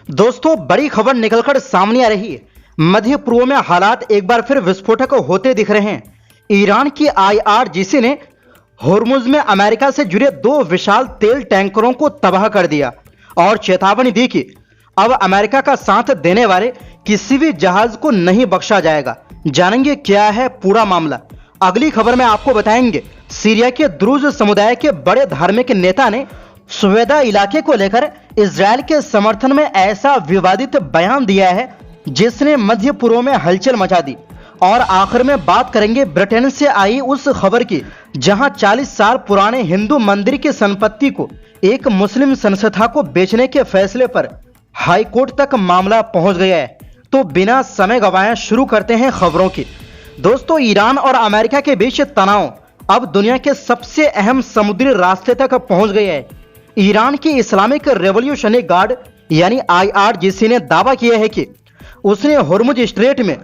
दोस्तों, बड़ी खबर निकलकर सामने आ रही है। मध्य पूर्व में हालात एक बार फिर विस्फोटक होते दिख रहे हैं। ईरान की आईआरजीसी ने होर्मुज में अमेरिका से जुड़े 2 विशाल तेल टैंकरों को तबाह कर दिया और चेतावनी दी कि अब अमेरिका का साथ देने वाले किसी भी जहाज को नहीं बख्शा जाएगा। जानेंगे क्या है पूरा मामला। अगली खबर में आपको बताएंगे, सीरिया के द्रुज समुदाय के बड़े धार्मिक नेता ने सुवेदा इलाके को लेकर इजरायल के समर्थन में ऐसा विवादित बयान दिया है जिसने मध्य पूर्व में हलचल मचा दी। और आखिर में बात करेंगे ब्रिटेन से आई उस खबर की जहां 40 साल पुराने हिंदू मंदिर की संपत्ति को एक मुस्लिम संस्था को बेचने के फैसले पर हाई कोर्ट तक मामला पहुंच गया है। तो बिना समय गंवाए शुरू करते हैं खबरों की। दोस्तों, ईरान और अमेरिका के बीच तनाव अब दुनिया के सबसे अहम समुद्री रास्ते तक पहुंच गया है। ईरान की इस्लामिक रेवोल्यूशनरी गार्ड यानी आईआरजीसी ने दावा किया है कि उसने होर्मुज स्ट्रेट में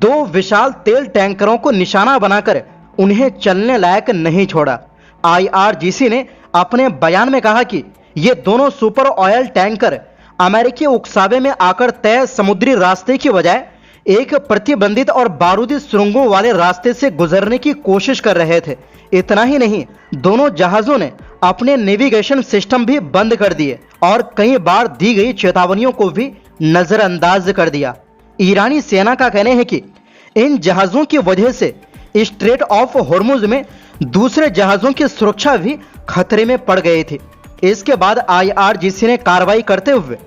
2 विशाल तेल टैंकरों को निशाना बनाकर उन्हें चलने लायक नहीं छोड़ा। आईआरजीसी ने अपने बयान में कहा कि ये दोनों सुपर ऑयल टैंकर अमेरिकी उकसावे में आकर तय समुद्री रास्ते की बजाय एक प्रतिबंधित और बारूदी सुरंगों वाले रास्ते से गुजरने की कोशिश कर रहे थे। इतना ही नहीं, दोनों जहाजों ने अपने नेविगेशन सिस्टम भी बंद कर दिए और कई बार दी गई चेतावनियों को भी नजरअंदाज कर दिया। ईरानी सेना का कहना है कि इन जहाजों की वजह से स्ट्रेट ऑफ होर्मुज में दूसरे जहाजों की सुरक्षा भी खतरे में पड़ गए थे। इसके बाद आईआरजीसी ने कार्रवाई करते हुए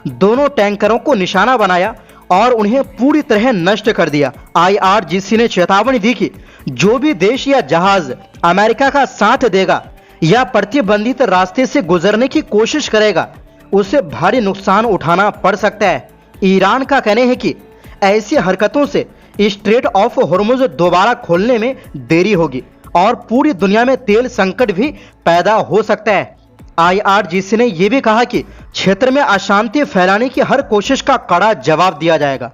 दोनों टैंकरों को निशाना बनाया और उन्हें पूरी तरह नष्ट कर दिया। आईआरजीसी ने चेतावनी दी कि जो भी देश या जहाज अमेरिका का साथ देगा या प्रतिबंधित रास्ते से गुजरने की कोशिश करेगा, उसे भारी नुकसान उठाना पड़ सकता है। ईरान का कहना है कि ऐसी हरकतों से स्ट्रेट ऑफ होर्मुज दोबारा खोलने में देरी होगी और पूरी दुनिया में तेल संकट भी पैदा हो सकता है। आईआरजीसी ने यह भी कहा कि क्षेत्र में अशांति फैलाने की हर कोशिश का कड़ा जवाब दिया जाएगा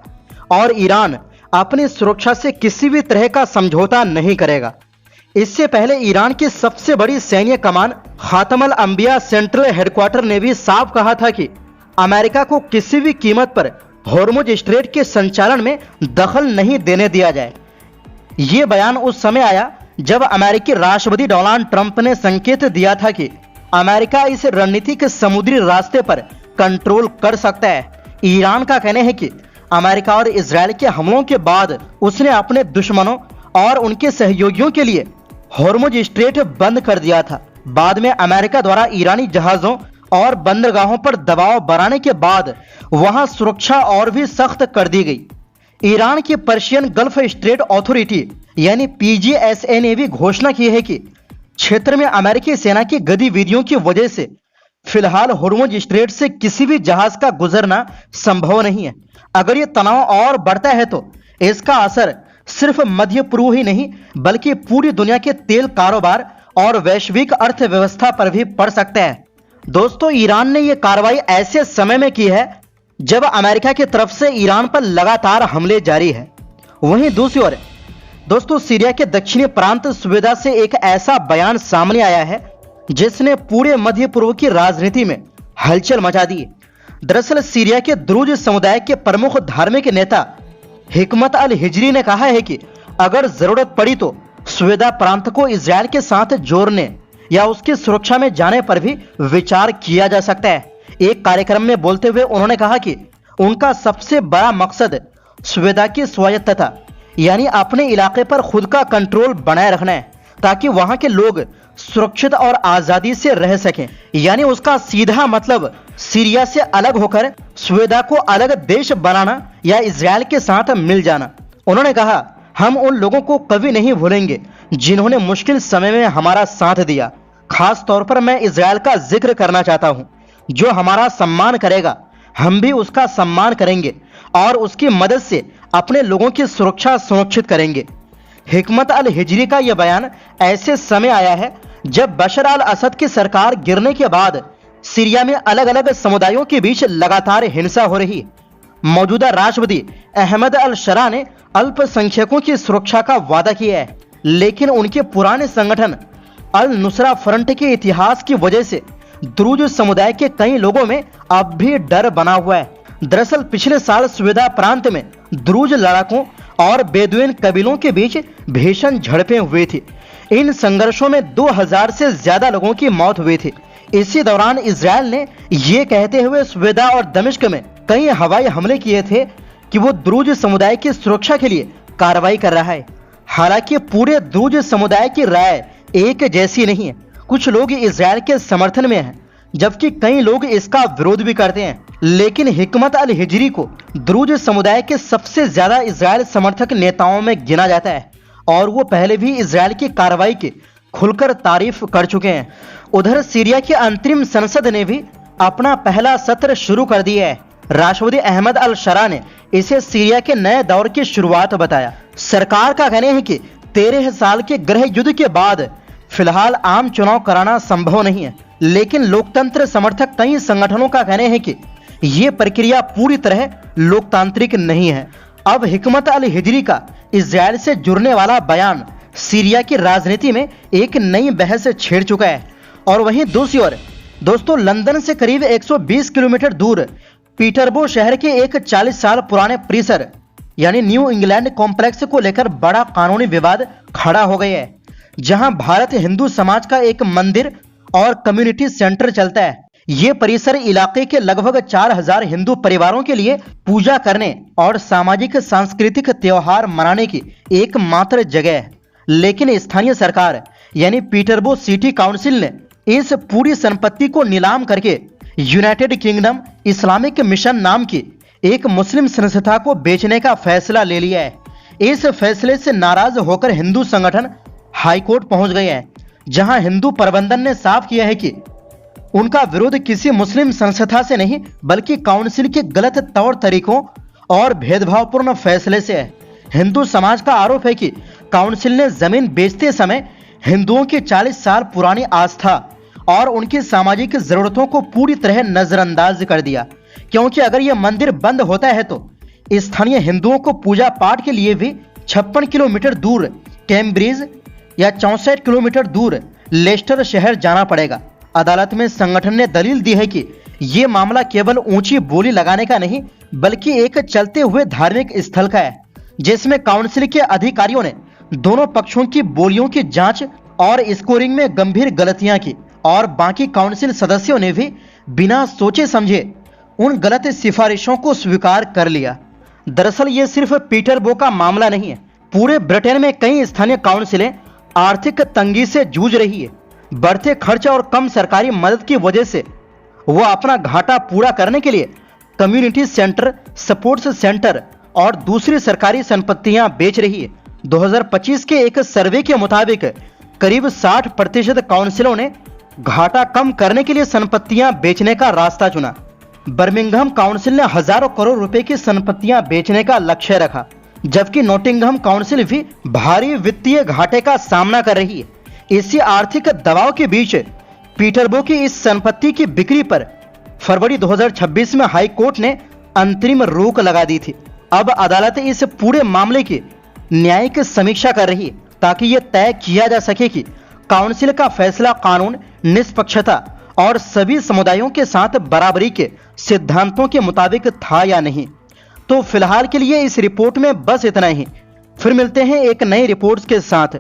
और ईरान अपनी सुरक्षा से किसी भी तरह का समझौता नहीं करेगा। इससे पहले ईरान की सबसे बड़ी सैन्य कमान खातम अल अंबिया सेंट्रल हेडक्वार्टर ने भी साफ कहा था कि अमेरिका को किसी भी कीमत पर होर्मुज स्ट्रेट के संचालन में दखल नहीं देने दिया जाए। ये बयान उस समय आया जब अमेरिकी राष्ट्रपति डोनाल्ड ट्रंप ने संकेत दिया था कि अमेरिका इस रणनीतिक समुद्री रास्ते पर कंट्रोल कर सकता है। ईरान का कहना है कि अमेरिका और इजरायल के हमलों के बाद उसने अपने दुश्मनों और उनके सहयोगियों के लिए होर्मुज स्ट्रेट बंद कर दिया था। बाद में अमेरिका द्वारा ईरानी जहाजों और बंदरगाहों पर दबाव बढ़ाने के बाद वहां सुरक्षा और भी सख्त कर दी गई। ईरान की पर्शियन गल्फ स्ट्रेट अथॉरिटी यानी पीजीएसए ने भी घोषणा की है कि क्षेत्र में अमेरिकी सेना की गतिविधियों की वजह से फिलहाल होर्मुज स्ट्रेट से किसी भी जहाज का गुजरना संभव नहीं है। अगर ये तनाव और बढ़ता है तो इसका असर सिर्फ मध्य पूर्व ही नहीं बल्कि पूरी दुनिया के तेल कारोबार और वैश्विक अर्थव्यवस्था पर भी पड़ सकता है। दोस्तों, ईरान ने यह कार्रवाई ऐसे समय में की है जब अमेरिका की तरफ से ईरान पर लगातार हमले जारी है। वहीं दूसरी ओर दोस्तों, सीरिया के दक्षिणी प्रांत सुवेदा से एक ऐसा बयान सामने आया है जिसने पूरे मध्य पूर्व की राजनीति में हलचल मचा दी। दरअसल सीरिया के द्रुज समुदाय के प्रमुख धार्मिक नेता हिकमत अल हिजरी ने कहा है कि अगर जरूरत पड़ी तो सुवेदा प्रांत को इजरायल के साथ जोड़ने या उसकी सुरक्षा में जाने पर भी विचार किया जा सकता है। एक कार्यक्रम में बोलते हुए उन्होंने कहा कि उनका सबसे बड़ा मकसद सुवेदा की स्वायत्तता यानी अपने इलाके पर खुद का कंट्रोल बनाए रखना है ताकि वहां के लोग सुरक्षित और आजादी से रह सकें। यानी उसका सीधा मतलब सीरिया से अलग होकर सुवेदा को अलग देश बनाना या इजरायल के साथ मिल जाना। उन्होंने कहा, हम उन लोगों को कभी नहीं भूलेंगे जिन्होंने मुश्किल समय में हमारा साथ दिया। खास तौर पर मैं इजरायल का जिक्र करना चाहता हूं। जो हमारा सम्मान करेगा हम भी उसका सम्मान करेंगे और उसकी मदद से अपने लोगों की सुरक्षा सुनिश्चित करेंगे। हिकमत अल हिजरी का यह बयान ऐसे समय आया है जब बशर अल असद की सरकार गिरने के बाद सीरिया में अलग अलग समुदायों के बीच लगातार हिंसा हो रही है। मौजूदा राष्ट्रपति अहमद अल शरा ने अल्पसंख्यकों की सुरक्षा का वादा किया है, लेकिन उनके पुराने संगठन अल नुसरा फ्रंट के इतिहास की वजह से द्रुज समुदाय के कई लोगों में अब भी डर बना हुआ है। दरअसल पिछले साल सुवेदा प्रांत में द्रुज लड़ाकों और बेदुइन कबीलों के बीच भीषण झड़पें हुई थी। इन संघर्षों में 2000 से ज्यादा लोगों की मौत हुई थी। इसी दौरान इजराइल ने ये कहते हुए सुवेदा और दमिश्क में कई हवाई हमले किए थे कि वो द्रुज समुदाय की सुरक्षा के लिए कार्रवाई कर रहा है। हालांकि पूरे द्रुज समुदाय की राय एक जैसी नहीं है। कुछ लोग इजराइल के समर्थन में हैं, जबकि कई लोग इसका विरोध भी करते हैं। लेकिन हिकमत अल हिजरी को द्रुज समुदाय के सबसे ज्यादा इजराइल समर्थक नेताओं में गिना जाता है और वो पहले भी इजराइल की कार्रवाई की खुलकर तारीफ कर चुके हैं। उधर सीरिया की अंतरिम संसद ने भी अपना पहला सत्र शुरू कर दिया है। राष्ट्रपति अहमद अल शरा ने इसे सीरिया के नए दौर की शुरुआत बताया। सरकार का कहना है कि 13 साल के गृह युद्ध के बाद फिलहाल आम चुनाव कराना संभव नहीं है, लेकिन लोकतंत्र समर्थक कई संगठनों का कहना है कि ये प्रक्रिया पूरी तरह लोकतांत्रिक नहीं है। अब हिकमत अल हिजरी का इजराइल से जुड़ने वाला बयान सीरिया की राजनीति में एक नई बहस छेड़ चुका है। और वहीं दूसरी ओर दोस्तों, लंदन से करीब 120 किलोमीटर दूर पीटरबो शहर के एक 40 साल पुराने परिसर यानी न्यू इंग्लैंड कॉम्प्लेक्स को लेकर बड़ा कानूनी विवाद खड़ा हो गया है, जहां भारत हिंदू समाज का एक मंदिर और कम्युनिटी सेंटर चलता है। ये परिसर इलाके के लगभग 4000 हिंदू परिवारों के लिए पूजा करने और सामाजिक सांस्कृतिक त्योहार मनाने की एकमात्र जगह है। लेकिन स्थानीय सरकार यानी पीटरबो सिटी काउंसिल ने इस पूरी संपत्ति को नीलाम करके यूनाइटेड किंगडम इस्लामिक मिशन नाम की एक मुस्लिम संस्था को बेचने का फैसला ले लिया है। इस फैसले से नाराज होकर हिंदू संगठन हाईकोर्ट पहुंच गए हैं, जहां हिंदू प्रबंधन ने साफ किया है कि उनका विरोध किसी मुस्लिम संस्था से नहीं बल्कि काउंसिल के गलत तौर तरीकों और भेदभावपूर्ण फैसले से है। हिंदू समाज का आरोप है कि काउंसिल ने जमीन बेचते समय हिंदुओं की 40 साल पुरानी आस्था और उनकी सामाजिक जरूरतों को पूरी तरह नजरअंदाज कर दिया, क्योंकि अगर यह मंदिर बंद होता है तो स्थानीय हिंदुओं को पूजा पाठ के लिए भी 56 किलोमीटर दूर कैम्ब्रिज या 64 किलोमीटर दूर लेस्टर शहर जाना पड़ेगा। अदालत में संगठन ने दलील दी है कि ये मामला केवल ऊंची बोली लगाने का नहीं बल्कि एक चलते हुए धार्मिक स्थल का है, जिसमें काउंसिल के अधिकारियों ने दोनों पक्षों की बोलियों की जांच और स्कोरिंग में गंभीर गलतियां की और बाकी काउंसिल सदस्यों ने भी बिना सोचे समझे उन गलत सिफारिशों को स्वीकार कर लिया। दरअसल ये सिर्फ पीटरबो का मामला नहीं है, पूरे ब्रिटेन में कई स्थानीय काउंसिलें आर्थिक तंगी से जूझ रही है। बढ़ते खर्च और कम सरकारी मदद की वजह से वो अपना घाटा पूरा करने के लिए कम्युनिटी सेंटर, स्पोर्ट्स सेंटर और दूसरी सरकारी संपत्तियां बेच रही है। 2025 के एक सर्वे के मुताबिक करीब 60% काउंसिलों ने घाटा कम करने के लिए संपत्तियां बेचने का रास्ता चुना। बर्मिंघम काउंसिल ने हजारों करोड़ रुपए की संपत्तियां बेचने का लक्ष्य रखा, जबकि नॉटिंघम काउंसिल भी भारी वित्तीय घाटे का सामना कर रही है। इसी आर्थिक दबाव के बीच पीटरबो की इस संपत्ति की बिक्री पर फरवरी 2026 में हाई कोर्ट ने अंतरिम रोक लगा दी थी। अब अदालत इस पूरे मामले की न्यायिक समीक्षा कर रही है ताकि यह तय किया जा सके कि काउंसिल का फैसला कानून, निष्पक्षता और सभी समुदायों के साथ बराबरी के सिद्धांतों के मुताबिक था या नहीं। तो फिलहाल के लिए इस रिपोर्ट में बस इतना ही। फिर मिलते हैं एक नई रिपोर्ट के साथ।